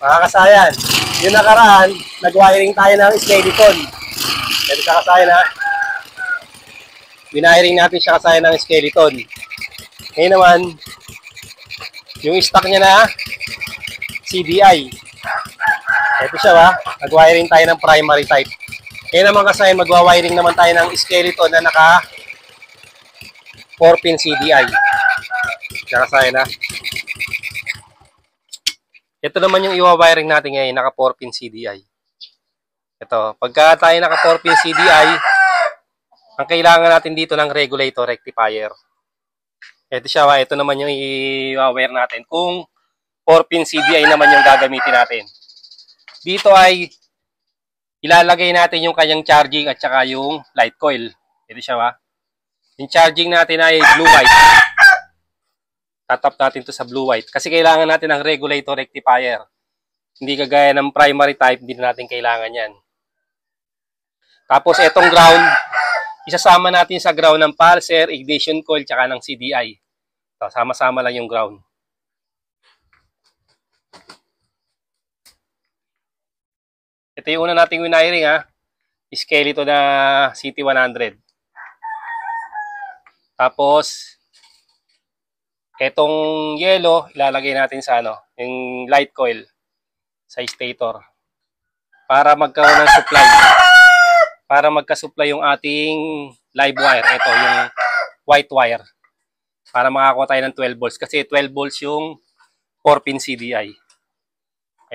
Mga kasayan, yung nakaraan, nag-wiring tayo ng skeleton. Ito siya kasayan ha. Binahiring natin siya kasayan ng skeleton. Ngayon naman, yung stock niya na CDI. Ito siya ha. Nag-wiring tayo ng primary type. Ngayon naman kasayan, magwa-wiring naman tayo ng skeleton na naka 4-pin CDI. Siya kasayan ha. Ito naman yung iwa-wiring natin ngayon, naka 4-pin CDI. Ito, pagka tayo naka 4-pin CDI, ang kailangan natin dito ng regulator rectifier. Ito siya, ito naman yung i-wire natin. Kung 4-pin CDI naman yung gagamitin natin. Dito ay ilalagay natin yung kanyang charging at saka yung light coil. Ito siya, yung charging natin ay blue-white. Tatap natin to sa blue-white. Kasi kailangan natin ng regulator rectifier. Hindi kagaya ng primary type, hindi natin kailangan yan. Tapos itong ground, isasama natin sa ground ng pulser, ignition coil, tsaka ng CDI. So, sama-sama lang yung ground. Ito yung una nating wiring ha. Skeleton na CT100. Tapos, etong yellow, ilalagay natin sa yung light coil sa stator. Para magkaroon ng supply. Para magka-supply yung ating live wire. Ito, yung white wire. Para makakuha tayo ng 12 volts. Kasi 12 volts yung 4-pin CDI.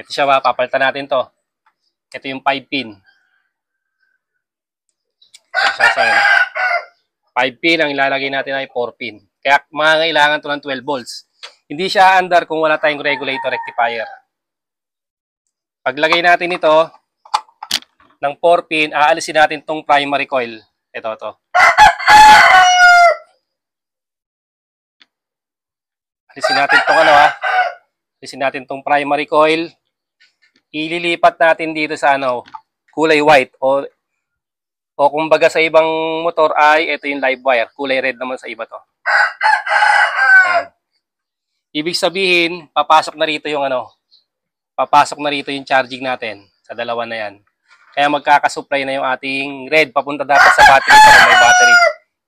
Ito siya, papalitan natin to. Ito yung 5-pin. Ito siya, 5-pin, ang ilalagay natin ay 4-pin. Kaya mangangailangan to ng 12 volts. Hindi siya andar kung wala tayong regulator rectifier. Paglagay natin ito ng 4-pin, aalisin natin tong primary coil. Ito. Alisin natin tong alisin natin tong primary coil. Ililipat natin dito sa kulay white o kumbaga sa ibang motor ay ito yung live wire. Kulay red naman sa iba to. Ayan. Ibig sabihin, papasok na rito yung charging natin sa dalawa na yan. Kaya magkakasupply na yung ating red papunta dapat sa battery para may battery.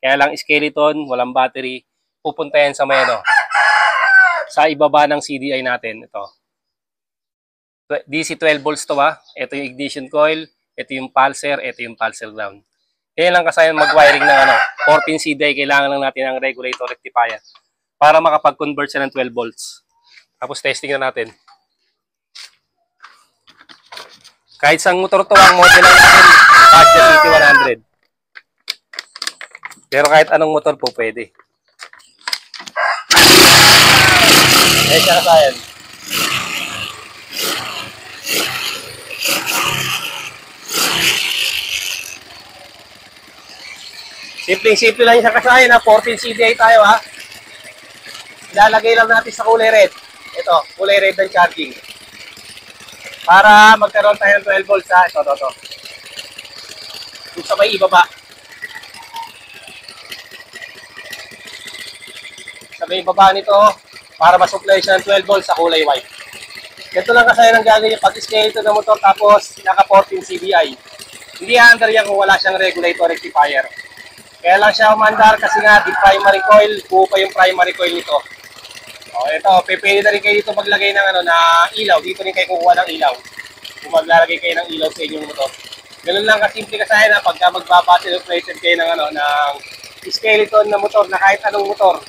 Kaya lang skeleton, walang battery, pupunta yan sa may sa ibaba ng CDI natin. Ito. DC 12 volts to Ito yung ignition coil, ito yung pulser, ito yung pulser ground. Kaya lang kasi mag-wiring ng 4-pin CDI, kailangan lang natin ng regulator rectifier para makapag-convert siya ng 12 volts. Tapos testing na natin. Kahit sang motor to, ang model lang natin, Pajero CT100. Pero kahit anong motor po pwede. Eh, siya kasayan. Simpleng-simple lang yung kasayan 14 CDI tayo Ilalagay lang natin sa kulay red. Ito, kulay red ng charging. Para magkaroon tayo ng 12 volts Ito. Kung sa may ibaba. Sa may ibaba nito, para masupply siya ng 12 volts sa kulay white. Ito lang kasayan ang gagawin pag skeleton ng motor tapos naka 14 CDI. Hindi under yan kung wala siyang regulator rectifier. Kaya lang siya umandar kasi nga di primary coil, buo pa yung primary coil nito. O ito, pwede na rin kayo dito maglagay ng na ilaw. Dito rin kayo kukuha ng ilaw. Kung maglalagay kayo ng ilaw sa inyong motor. Ganun lang kasimple kasayan pagka magbabattery operated kayo ng ng skeleton na motor na kahit anong motor.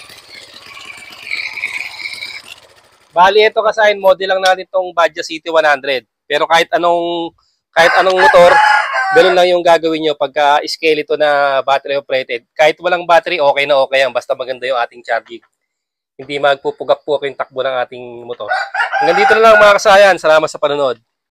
Bali ito kasayan, model lang natin itong Pajero CT100. Pero kahit anong motor, ganun lang yung gagawin nyo pagka skeleton na battery operated. Kahit walang battery, okay na okay yan. Basta maganda yung ating charging. Hindi magpupugap po yung takbo ng ating motor. Hanggang dito na lang mga kasayan. Salamat sa panonood.